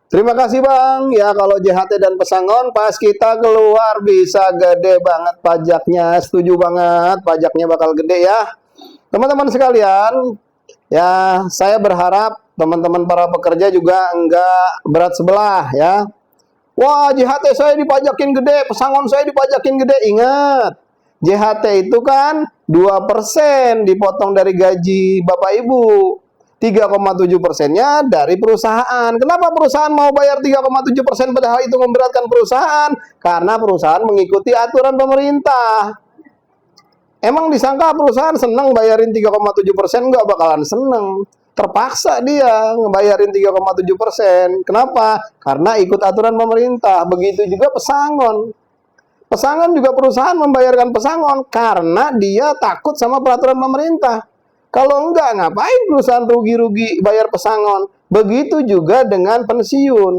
Terima kasih Bang. Ya kalau JHT dan pesangon pas kita keluar bisa gede banget pajaknya. Setuju banget, pajaknya bakal gede ya. Teman-teman sekalian, ya saya berharap teman-teman para pekerja juga enggak berat sebelah ya. Wah, JHT saya dipajakin gede, pesangon saya dipajakin gede. Ingat, JHT itu kan 2% dipotong dari gaji Bapak Ibu. 3,7%-nya dari perusahaan. Kenapa perusahaan mau bayar 3,7% padahal itu memberatkan perusahaan? Karena perusahaan mengikuti aturan pemerintah. Emang disangka perusahaan senang bayarin 3,7%? Nggak bakalan seneng. Terpaksa dia ngebayarin 3,7%. Kenapa? Karena ikut aturan pemerintah. Begitu juga pesangon. Pesangon juga perusahaan membayarkan pesangon karena dia takut sama peraturan pemerintah. Kalau enggak, ngapain perusahaan rugi-rugi bayar pesangon? Begitu juga dengan pensiun.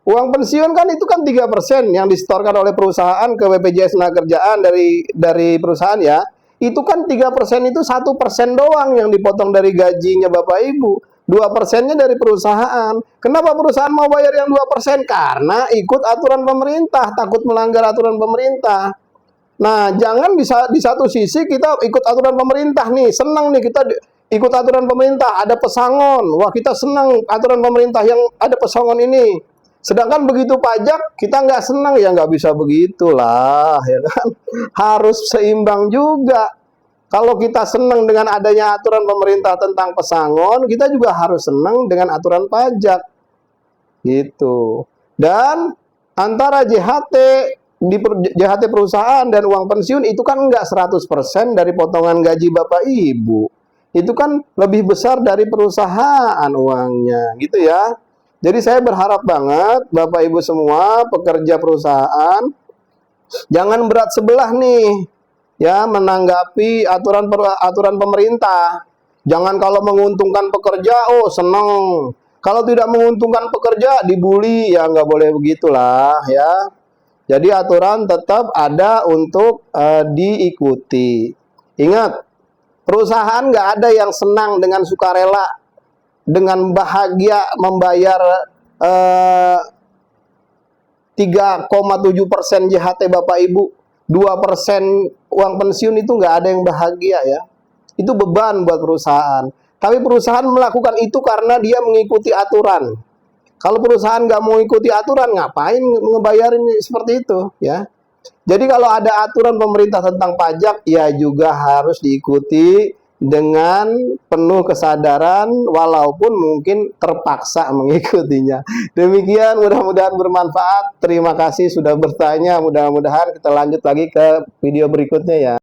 Uang pensiun kan itu kan 3% yang disetorkan oleh perusahaan ke BPJS Tenagakerjaan dari perusahaan ya. Itu kan 3% itu 1% doang yang dipotong dari gajinya Bapak Ibu. 2%-nya dari perusahaan. Kenapa perusahaan mau bayar yang 2%? Karena ikut aturan pemerintah, takut melanggar aturan pemerintah. Nah, jangan di satu sisi kita ikut aturan pemerintah nih, senang nih kita ikut aturan pemerintah, ada pesangon. Wah, kita senang aturan pemerintah yang ada pesangon ini. Sedangkan begitu pajak, kita nggak senang, ya nggak bisa begitulah, ya kan? Harus seimbang juga. Kalau kita senang dengan adanya aturan pemerintah tentang pesangon, kita juga harus senang dengan aturan pajak. Gitu. Dan antara JHT perusahaan dan uang pensiun itu kan enggak 100% dari potongan gaji Bapak Ibu. Itu kan lebih besar dari perusahaan uangnya, gitu ya. Jadi saya berharap banget Bapak Ibu semua pekerja perusahaan jangan berat sebelah nih ya menanggapi aturan pemerintah. Jangan kalau menguntungkan pekerja, oh senang. Kalau tidak menguntungkan pekerja, dibully, ya nggak boleh begitulah ya. Jadi aturan tetap ada untuk diikuti. Ingat, perusahaan nggak ada yang senang dengan sukarela, dengan bahagia membayar 3,7% JHT Bapak Ibu, 2% uang pensiun itu nggak ada yang bahagia ya. Itu beban buat perusahaan. Tapi perusahaan melakukan itu karena dia mengikuti aturan. Kalau perusahaan nggak mau ikuti aturan, ngapain ngebayarin seperti itu, ya? Jadi kalau ada aturan pemerintah tentang pajak, ya juga harus diikuti dengan penuh kesadaran, walaupun mungkin terpaksa mengikutinya. Demikian, mudah-mudahan bermanfaat. Terima kasih sudah bertanya. Mudah-mudahan kita lanjut lagi ke video berikutnya ya.